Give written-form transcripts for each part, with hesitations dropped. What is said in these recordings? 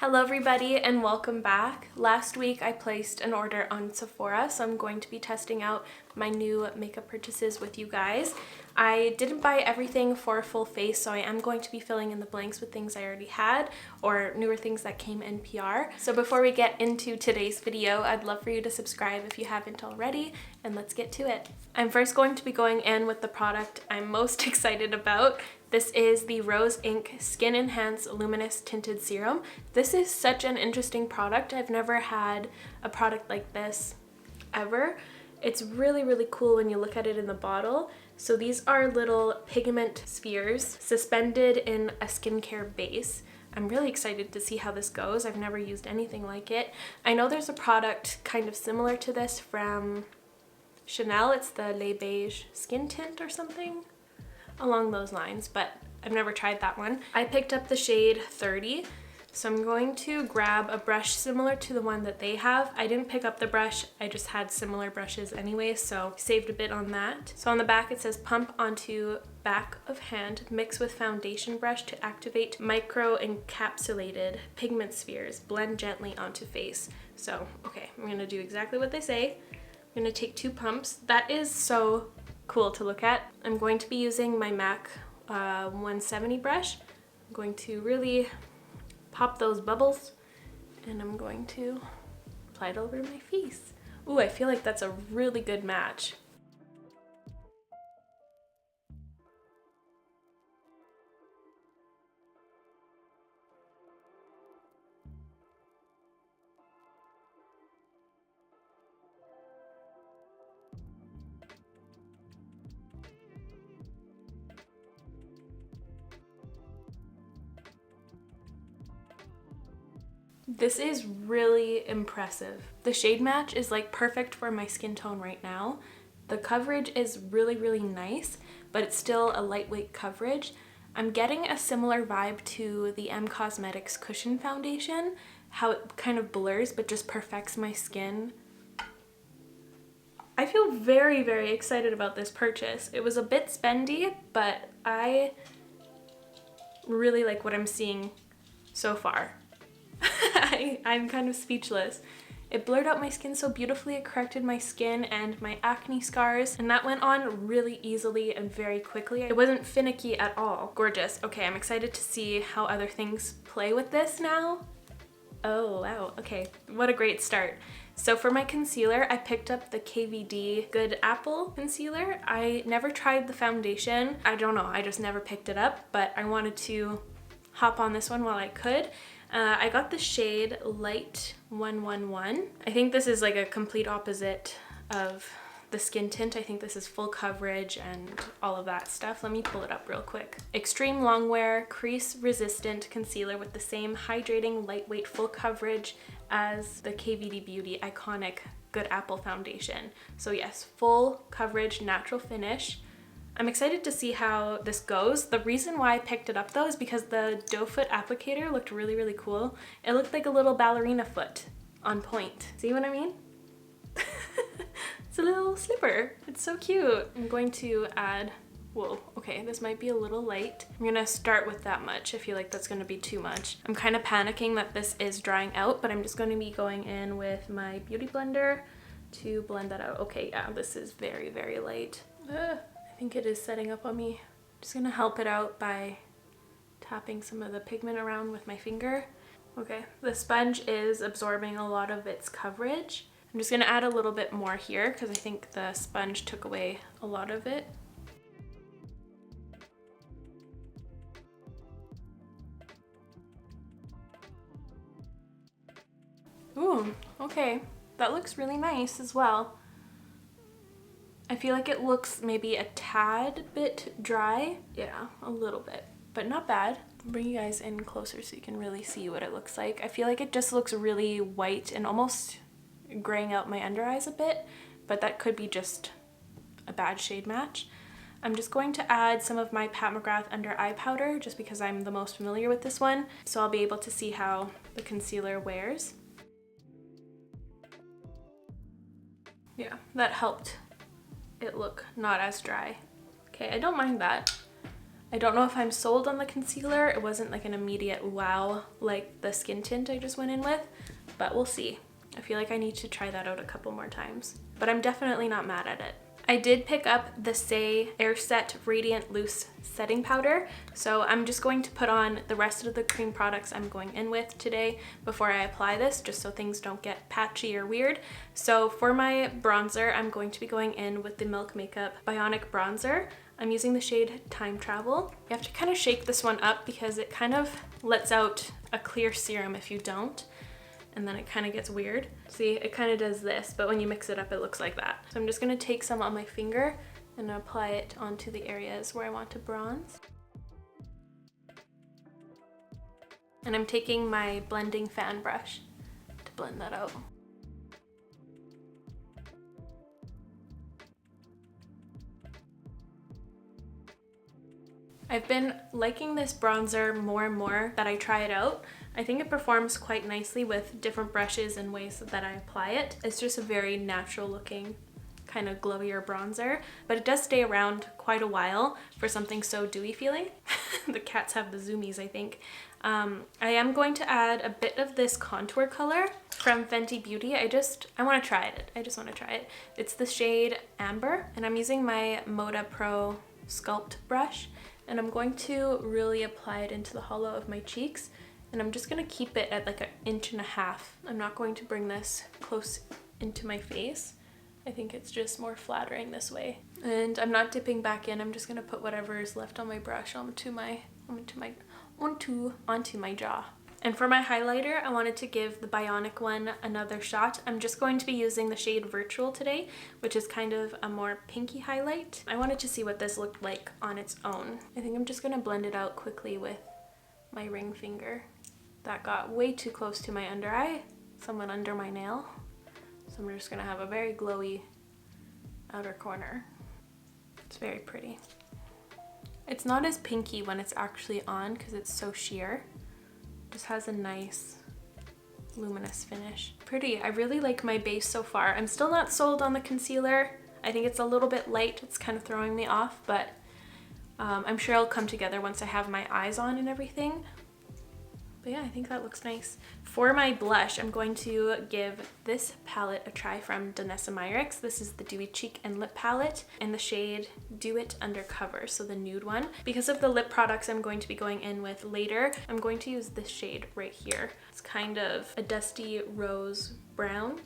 Hello everybody and welcome back. Last week I placed an order on Sephora, so I'm going to be testing out my new makeup purchases with you guys. I didn't buy everything for a full face, so I am going to be filling in the blanks with things I already had or newer things that came in PR. So before we get into today's video, I'd love for you to subscribe if you haven't already, and let's get to it. I'm first going to be going in with the product I'm most excited about. This is the Rose Inc Skin Enhance Luminous Tinted Serum. This is such an interesting product. I've never had a product like this ever. It's really cool when you look at it in the bottle. So these are little pigment spheres suspended in a skincare base. I'm really excited to see how this goes. I've never used anything like it. I know there's a product kind of similar to this from Chanel. It's the Le Beige Skin Tint or something along those lines, but I've never tried that one. I picked up the shade 30, so I'm going to grab a brush similar to the one that they have. I didn't pick up the brush, I just had similar brushes anyway, so saved a bit on that. So on the back it says pump onto back of hand, mix with foundation brush to activate micro encapsulated pigment spheres, blend gently onto face. So okay, I'm gonna do exactly what they say. I'm gonna take 2 pumps. That is so cool to look at. I'm going to be using my MAC 170 brush. I'm going to really pop those bubbles and I'm going to apply it over my face. Ooh, I feel like that's a really good match. This is really impressive. The shade match is like perfect for my skin tone right now. The coverage is really nice, but it's still a lightweight coverage. I'm getting a similar vibe to the M Cosmetics Cushion Foundation, how it kind of blurs but just perfects my skin. I feel very excited about this purchase. It was a bit spendy, but I really like what I'm seeing so far. I'm kind of speechless. It blurred out my skin so beautifully, it corrected my skin and my acne scars, and that went on really easily and very quickly. It wasn't finicky at all. Gorgeous. Okay, I'm excited to see how other things play with this now. Oh wow, okay, what a great start. So for my concealer, I picked up the KVD Good Apple concealer. I never tried the foundation. I don't know, I just never picked it up, but I wanted to hop on this one while I could. I got the shade Light 111. I think this is like a complete opposite of the skin tint. I think this is full coverage and all of that stuff. Let me pull it up real quick. Extreme Longwear Crease Resistant Concealer with the same hydrating, lightweight, full coverage as the KVD Beauty Iconic Good Apple Foundation. So yes, full coverage, natural finish. I'm excited to see how this goes. The reason why I picked it up though is because the doe foot applicator looked really cool. It looked like a little ballerina foot on point. See what I mean? It's a little slipper. It's so cute. I'm going to add, whoa, okay, this might be a little light. I'm gonna start with that much. I feel like that's gonna be too much. I'm kind of panicking that this is drying out, but I'm just gonna be going in with my beauty blender to blend that out. Okay, yeah, this is very light. I think it is setting up on me. I'm just gonna help it out by tapping some of the pigment around with my finger. Okay, the sponge is absorbing a lot of its coverage. I'm just gonna add a little bit more here because I think the sponge took away a lot of it. Ooh, okay, that looks really nice as well. I feel like it looks maybe a tad bit dry. Yeah, a little bit, but not bad. I'll bring you guys in closer so you can really see what it looks like. I feel like it just looks really white and almost graying out my under eyes a bit, but that could be just a bad shade match. I'm just going to add some of my Pat McGrath under eye powder just because I'm the most familiar with this one, so I'll be able to see how the concealer wears. Yeah, that helped it look not as dry. Okay, I don't mind that. I don't know if I'm sold on the concealer. It wasn't like an immediate wow like the skin tint I just went in with, but we'll see. I feel like I need to try that out a couple more times, but I'm definitely not mad at it. I did pick up the SAIE Air Set Radiant Loose Setting Powder, so I'm just going to put on the rest of the cream products I'm going in with today before I apply this, just so things don't get patchy or weird. So for my bronzer, I'm going to be going in with the Milk Makeup Bionic Bronzer. I'm using the shade Time Travel. You have to kind of shake this one up because it kind of lets out a clear serum if you don't. And then it kind of gets weird. See, it kind of does this, but when you mix it up, it looks like that. So I'm just gonna take some on my finger and apply it onto the areas where I want to bronze. And I'm taking my blending fan brush to blend that out. I've been liking this bronzer more and more that I try it out. I think it performs quite nicely with different brushes and ways that I apply it. It's just a very natural looking kind of glowier bronzer, but it does stay around quite a while for something so dewy feeling. The cats have the zoomies, I think. I am going to add a bit of this contour color from Fenty Beauty. I want to try it. I just want to try it. It's the shade Amber, and I'm using my Moda Pro Sculpt brush, and I'm going to really apply it into the hollow of my cheeks. And I'm just gonna keep it at like 1.5 inches. I'm not going to bring this close into my face. I think it's just more flattering this way. And I'm not dipping back in. I'm just gonna put whatever is left on my brush onto my jaw. And for my highlighter, I wanted to give the Bionic one another shot. I'm just going to be using the shade Virtual today, which is kind of a more pinky highlight. I wanted to see what this looked like on its own. I think I'm just gonna blend it out quickly with my ring finger. That got way too close to my under eye, somewhat under my nail. So I'm just gonna have a very glowy outer corner. It's very pretty. It's not as pinky when it's actually on because it's so sheer. It just has a nice luminous finish. Pretty. I really like my base so far. I'm still not sold on the concealer. I think it's a little bit light. It's kind of throwing me off, but I'm sure it'll come together once I have my eyes on and everything. But yeah, I think that looks nice. For my blush, I'm going to give this palette a try from DANESSA MYRICKS. This is the Dewy Cheek and Lip Palette in the shade Do It Undercover, so the nude one. Because of the lip products I'm going to be going in with later, I'm going to use this shade right here. It's kind of a dusty rose brown.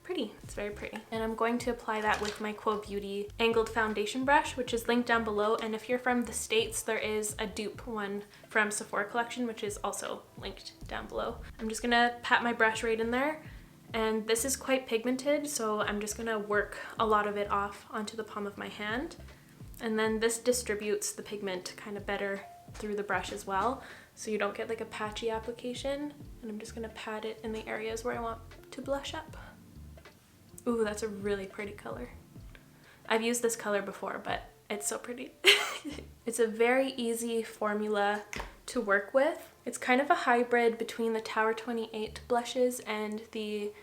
Pretty. It's very pretty. And I'm going to apply that with my Quo Beauty angled foundation brush, which is linked down below. And if you're from the States, there is a dupe one from Sephora collection, which is also linked down below. I'm just gonna pat my brush right in there. And this is quite pigmented, so I'm just gonna work a lot of it off onto the palm of my hand. And then this distributes the pigment kind of better through the brush as well, so you don't get like a patchy application. And I'm just gonna pat it in the areas where I want to blush up. Ooh, that's a really pretty color. I've used this color before, but it's so pretty. It's a very easy formula to work with. It's kind of a hybrid between the Tower 28 blushes and the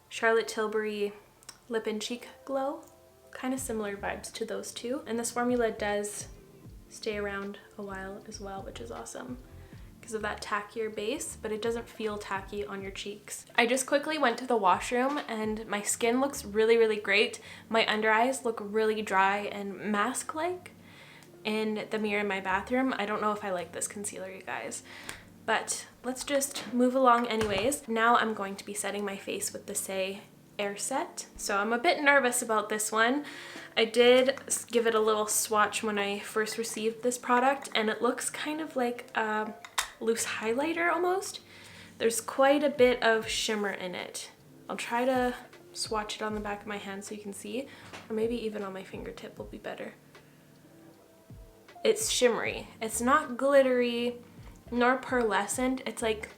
Charlotte Tilbury Lip and Cheek Glow. Kind of similar vibes to those two. And this formula does stay around a while as well, which is awesome because of that tackier base, but it doesn't feel tacky on your cheeks. I just quickly went to the washroom and my skin looks really, really great. My under eyes look really dry and mask-like in the mirror in my bathroom. I don't know if I like this concealer, you guys, but let's just move along anyways. Now I'm going to be setting my face with the SAIE Air Set. So I'm a bit nervous about this one. I did give it a little swatch when I first received this product, and it looks kind of like a loose highlighter almost. There's quite a bit of shimmer in it. I'll try to swatch it on the back of my hand so you can see, or maybe even on my fingertip will be better. It's shimmery. It's not glittery nor pearlescent. It's like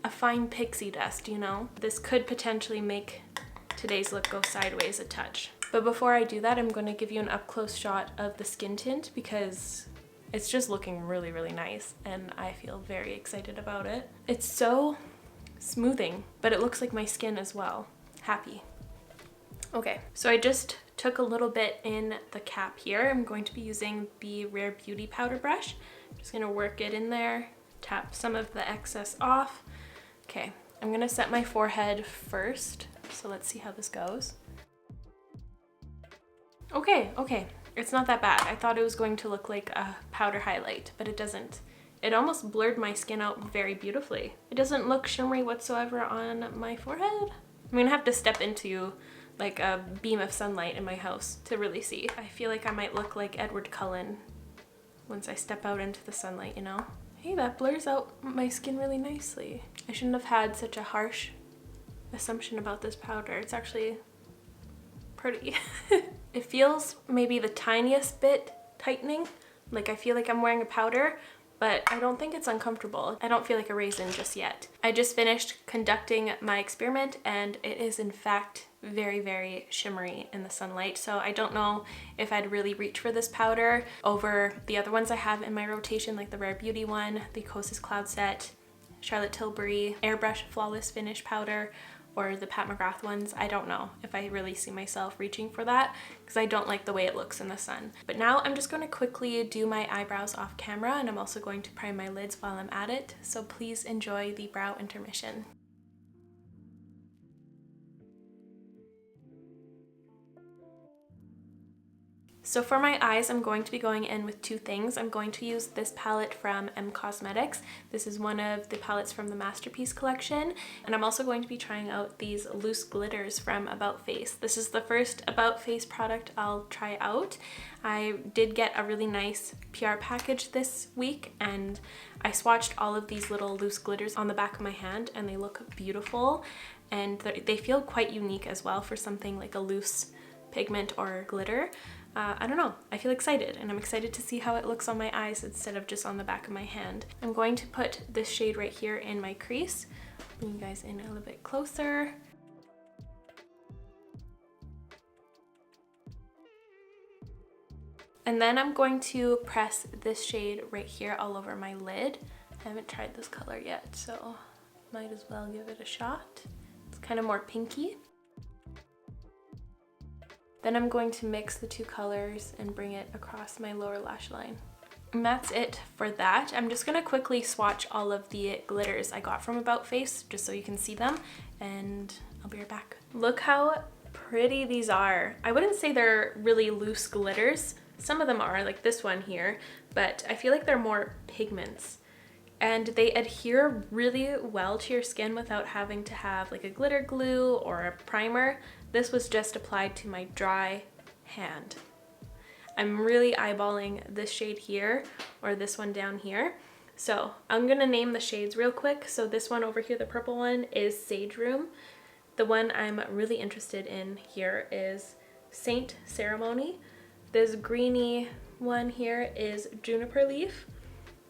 a fine pixie dust, you know? This could potentially make today's look go sideways a touch. But before I do that, I'm going to give you an up-close shot of the skin tint because it's just looking really, really nice and I feel very excited about it. It's so smoothing, but it looks like my skin as well. Happy. Okay, so I just took a little bit in the cap here. I'm going to be using the Rare Beauty powder brush. I'm just gonna work it in there, tap some of the excess off. Okay, I'm gonna set my forehead first, so let's see how this goes. Okay, it's not that bad. I thought it was going to look like a powder highlight, but it doesn't. It almost blurred my skin out very beautifully. It doesn't look shimmery whatsoever on my forehead. I'm gonna have to step into like a beam of sunlight in my house to really see. I feel like I might look like Edward Cullen once I step out into the sunlight, you know? Hey, that blurs out my skin really nicely. I shouldn't have had such a harsh assumption about this powder. It's actually pretty. It feels maybe the tiniest bit tightening. Like I feel like I'm wearing a powder, but I don't think it's uncomfortable. I don't feel like a raisin just yet. I just finished conducting my experiment and it is in fact very, very shimmery in the sunlight. So I don't know if I'd really reach for this powder over the other ones I have in my rotation, like the Rare Beauty one, the Kosas Cloud Set, Charlotte Tilbury Airbrush Flawless Finish powder, or the Pat McGrath ones. I don't know if I really see myself reaching for that because I don't like the way it looks in the sun. But now I'm just going to quickly do my eyebrows off camera, and I'm also going to prime my lids while I'm at it. So please enjoy the brow intermission. So for my eyes, I'm going to be going in with two things. I'm going to use this palette from M Cosmetics. This is one of the palettes from the Masterpiece collection. And I'm also going to be trying out these loose glitters from About Face. This is the first About Face product I'll try out. I did get a really nice PR package this week, and I swatched all of these little loose glitters on the back of my hand, and they look beautiful. And they feel quite unique as well for something like a loose pigment or glitter. I don't know, I feel excited, and I'm excited to see how it looks on my eyes instead of just on the back of my hand. I'm going to put this shade right here in my crease. Bring you guys in a little bit closer. And then I'm going to press this shade right here all over my lid. I haven't tried this color yet, so might as well give it a shot. It's kind of more pinky. Then I'm going to mix the two colors and bring it across my lower lash line. And that's it for that. I'm just gonna quickly swatch all of the glitters I got from About Face just so you can see them, and I'll be right back. Look how pretty these are. I wouldn't say they're really loose glitters. Some of them are, like this one here, but I feel like they're more pigments. And they adhere really well to your skin without having to have like a glitter glue or a primer. This was just applied to my dry hand. I'm really eyeballing this shade here or this one down here. So I'm gonna name the shades real quick. So this one over here, the purple one, is Sage Room. The one I'm really interested in here is Saint Ceremony. This greeny one here is Juniper Leaf.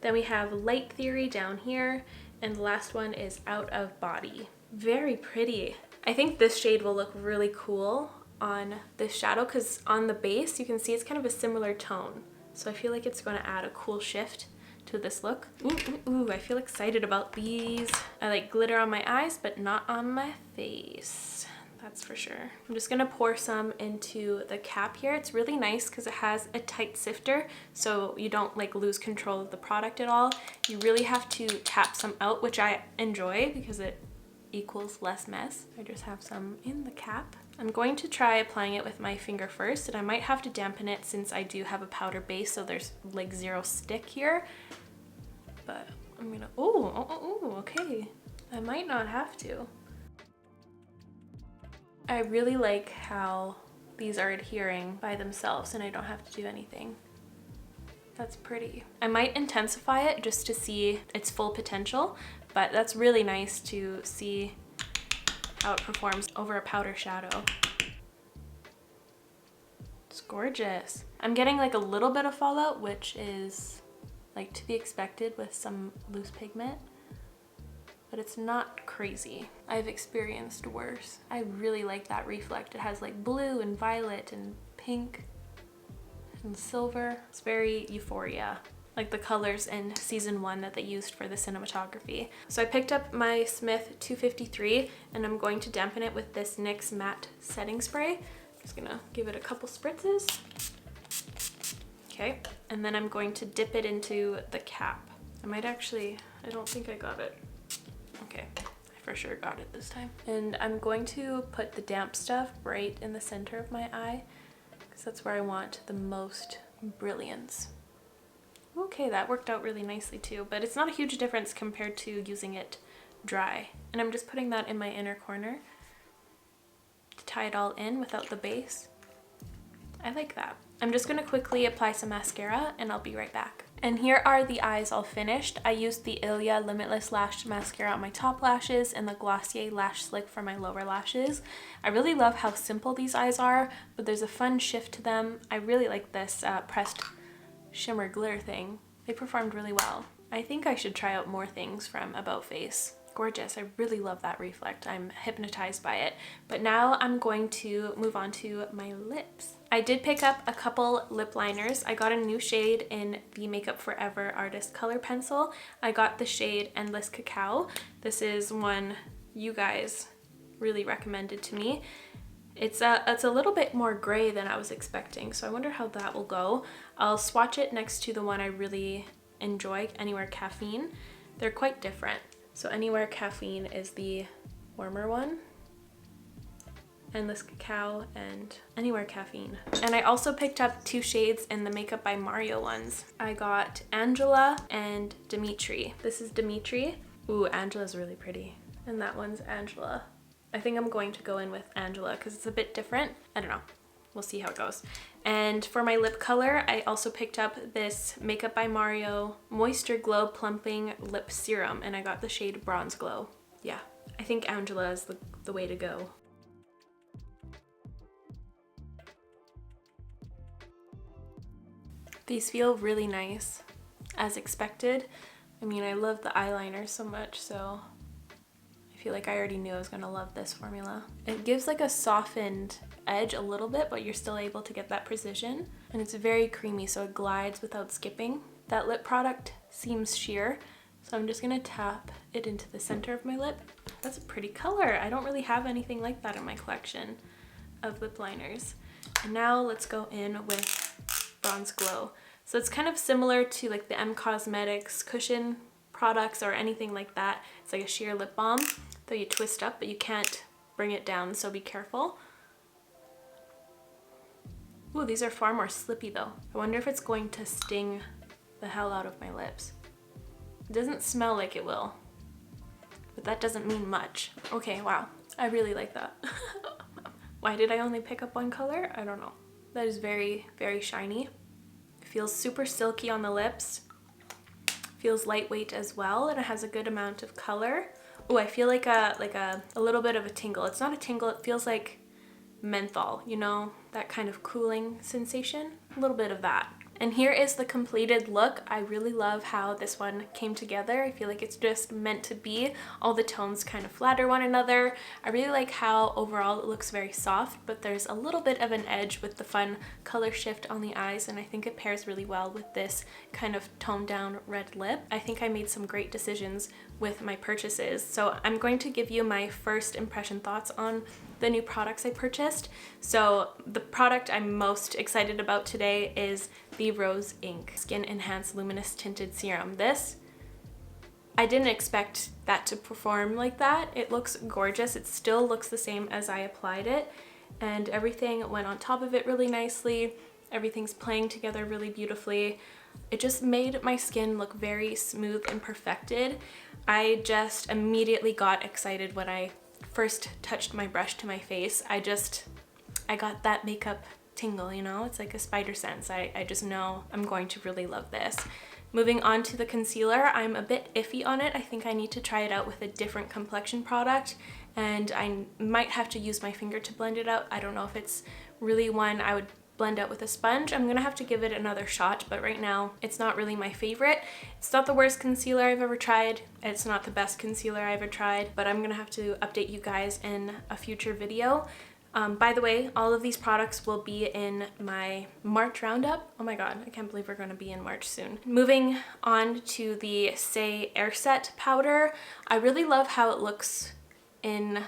Then we have Light Theory down here, and the last one is Out of Body. Very pretty. I think this shade will look really cool on this shadow because on the base you can see it's kind of a similar tone. So I feel like it's going to add a cool shift to this look. Ooh, I feel excited about these. I like glitter on my eyes, but not on my face. That's for sure. I'm just gonna pour some into the cap here. It's really nice because it has a tight sifter, so you don't like lose control of the product at all. You really have to tap some out, which I enjoy because it equals less mess. I just have some in the cap. I'm going to try applying it with my finger first, and I might have to dampen it since I do have a powder base, so there's like zero stick here. But I'm gonna, okay. I might not have to. I really like how these are adhering by themselves and I don't have to do anything. That's pretty. I might intensify it just to see its full potential, but that's really nice to see how it performs over a powder shadow. It's gorgeous. I'm getting like a little bit of fallout, which is like to be expected with some loose pigment, but it's not crazy. I've experienced worse. I really like that reflect. It has like blue and violet and pink and silver. It's very Euphoria, like the colors in season 1 that they used for the cinematography. So I picked up my Smith 253 and I'm going to dampen it with this NYX matte setting spray. Just gonna give it a couple spritzes. Okay, and then I'm going to dip it into the cap. I don't think I got it. Okay, I for sure got it this time. And I'm going to put the damp stuff right in the center of my eye, because that's where I want the most brilliance. Okay, that worked out really nicely too, but it's not a huge difference compared to using it dry. And I'm just putting that in my inner corner to tie it all in without the base. I like that. I'm just gonna quickly apply some mascara and I'll be right back. And here are the eyes all finished. I used the ILIA Limitless Lash Mascara on my top lashes and the Glossier Lash Slick for my lower lashes. I really love how simple these eyes are, but there's a fun shift to them. I really like this pressed shimmer glitter thing. They performed really well. I think I should try out more things from About Face. Gorgeous. I really love that reflect. I'm hypnotized by it. But now I'm going to move on to my lips. I did pick up a couple lip liners. I got a new shade in the Makeup Forever Artist Color Pencil. I got the shade Endless Cacao. This is one you guys really recommended to me. It's a little bit more gray than I was expecting, so I wonder how that will go. I'll swatch it next to the one I really enjoy, Anywhere Caffeine. They're quite different. So Anywhere Caffeine is the warmer one, Endless Cacao and Anywhere Caffeine. And I also picked up two shades in the Makeup by Mario ones. I got Angela and Dimitri. This is Dimitri. Ooh, Angela's really pretty. And that one's Angela. I think I'm going to go in with Angela because it's a bit different. I don't know. We'll see how it goes. And for my lip color, I also picked up this Makeup by Mario Moisture Glow Plumping Lip Serum, and I got the shade Bronze Glow. Yeah, I think Angela is the way to go. These feel really nice, as expected. I mean, I love the eyeliner so much, so I feel like I already knew I was gonna love this formula. It gives like a softened edge a little bit, but you're still able to get that precision. And it's very creamy, so it glides without skipping. That lip product seems sheer, so I'm just gonna tap it into the center of my lip. That's a pretty color. I don't really have anything like that in my collection of lip liners. And now let's go in with Bronze Glow. So it's kind of similar to like the M Cosmetics cushion products or anything like that. It's like a sheer lip balm that you twist up, but you can't bring it down, so be careful. Ooh, these are far more slippy though. I wonder if it's going to sting the hell out of my lips. It doesn't smell like it will, but that doesn't mean much. Okay, wow, I really like that. Why did I only pick up one color? I don't know. That is very, very shiny. It feels super silky on the lips. Feels lightweight as well, and it has a good amount of color. Oh, I feel like a little bit of a tingle. It's not a tingle, it feels like menthol, you know, that kind of cooling sensation, a little bit of that. And here is the completed look. I really love how this one came together. I feel like it's just meant to be. All the tones kind of flatter one another. I really like how overall it looks very soft, but there's a little bit of an edge with the fun color shift on the eyes, and I think it pairs really well with this kind of toned down red lip. I think I made some great decisions with my purchases. So I'm going to give you my first impression thoughts on the new products I purchased. So the product I'm most excited about today is the Rose Inc Skin Enhanced Luminous Tinted Serum. This, I didn't expect that to perform like that. It looks gorgeous. It still looks the same as I applied it, and everything went on top of it really nicely. Everything's playing together really beautifully. It just made my skin look very smooth and perfected. I just immediately got excited when I first touched my brush to my face. I got that makeup tingle, you know? It's like a spider sense. I just know I'm going to really love this. Moving on to the concealer, I'm a bit iffy on it. I think I need to try it out with a different complexion product, and I might have to use my finger to blend it out. I don't know if it's really one I would blend out with a sponge. I'm gonna have to give it another shot, but right now it's not really my favorite. It's not the worst concealer I've ever tried. It's not the best concealer I ever tried, but I'm gonna have to update you guys in a future video. By the way, all of these products will be in my March roundup. Oh my god, I can't believe we're gonna be in March soon. Moving on to the SAIE Air Set powder. I really love how it looks in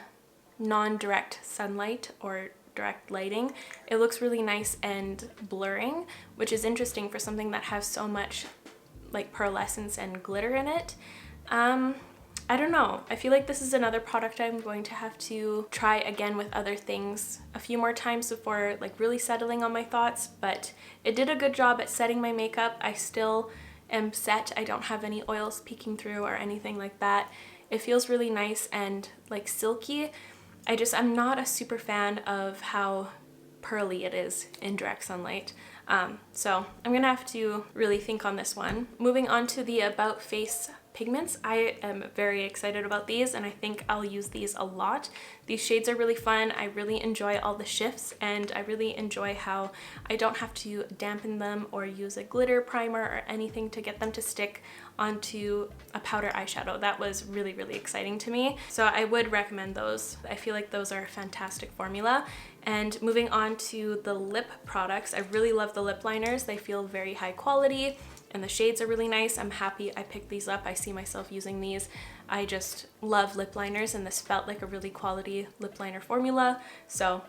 non-direct sunlight or direct lighting. It looks really nice and blurring, which is interesting for something that has so much like pearlescence and glitter in it. I don't know. I feel like this is another product I'm going to have to try again with other things a few more times before like really settling on my thoughts, but it did a good job at setting my makeup. I still am set. I don't have any oils peeking through or anything like that. It feels really nice and like silky. I'm not a super fan of how pearly it is in direct sunlight. So I'm gonna have to really think on this one. Moving on to the About Face pigments, I am very excited about these and I think I'll use these a lot. These shades are really fun. I really enjoy all the shifts and I really enjoy how I don't have to dampen them or use a glitter primer or anything to get them to stick onto a powder eyeshadow. That was really, really exciting to me. So I would recommend those. I feel like those are a fantastic formula. And moving on to the lip products, I really love the lip liners. They feel very high quality and the shades are really nice. I'm happy I picked these up. I see myself using these. I just love lip liners and this felt like a really quality lip liner formula. So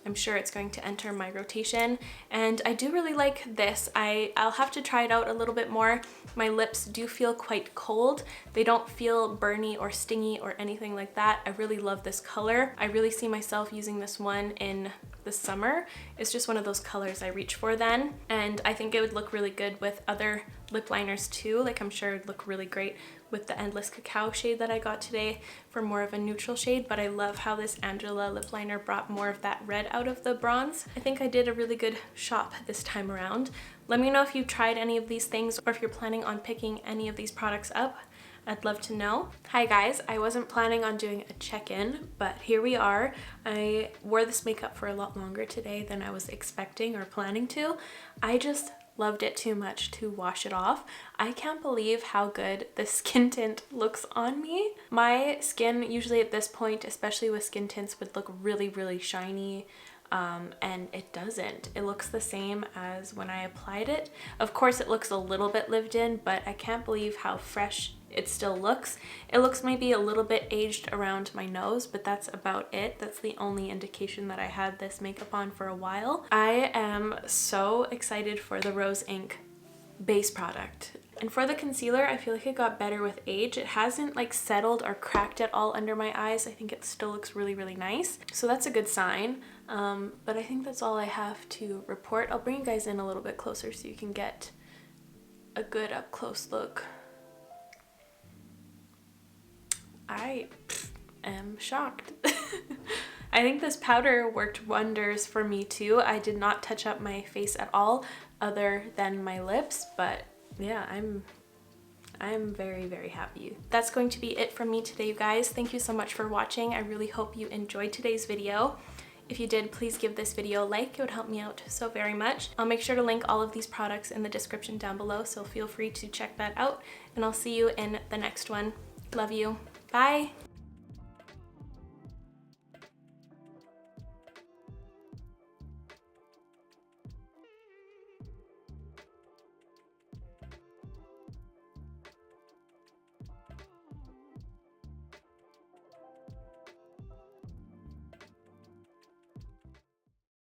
I'm sure it's going to enter my rotation. And I do really like this. I'll have to try it out a little bit more. My lips do feel quite cold. They don't feel burny or stingy or anything like that. I really love this color. I really see myself using this one in the summer. It's just one of those colors I reach for then. And I think it would look really good with other lip liners too. Like I'm sure it would look really great with the Endless Cacao shade that I got today for more of a neutral shade, but I love how this Angela lip liner brought more of that red out of the bronze. I think I did a really good shop this time around. Let me know if you've tried any of these things or if you're planning on picking any of these products up. I'd love to know. Hi guys, I wasn't planning on doing a check-in, but here we are. I wore this makeup for a lot longer today than I was expecting or planning to. I just loved it too much to wash it off. I can't believe how good the skin tint looks on me. My skin usually at this point, especially with skin tints, would look really, really shiny. And it doesn't. It looks the same as when I applied it. Of course it looks a little bit lived in, but I can't believe how fresh it still looks. It looks maybe a little bit aged around my nose, but that's about it. That's the only indication that I had this makeup on for a while. I am so excited for the Rose Inc base product. And for the concealer, I feel like it got better with age. It hasn't like settled or cracked at all under my eyes. I think it still looks really, really nice. So that's a good sign. But I think that's all I have to report. I'll bring you guys in a little bit closer so you can get a good up close look. I am shocked. I think this powder worked wonders for me too. I did not touch up my face at all other than my lips, but yeah, I'm very, very happy. That's going to be it from me today, you guys. Thank you so much for watching. I really hope you enjoyed today's video. If you did, please give this video a like. It would help me out so very much. I'll make sure to link all of these products in the description down below, so feel free to check that out, and I'll see you in the next one. Love you. Bye.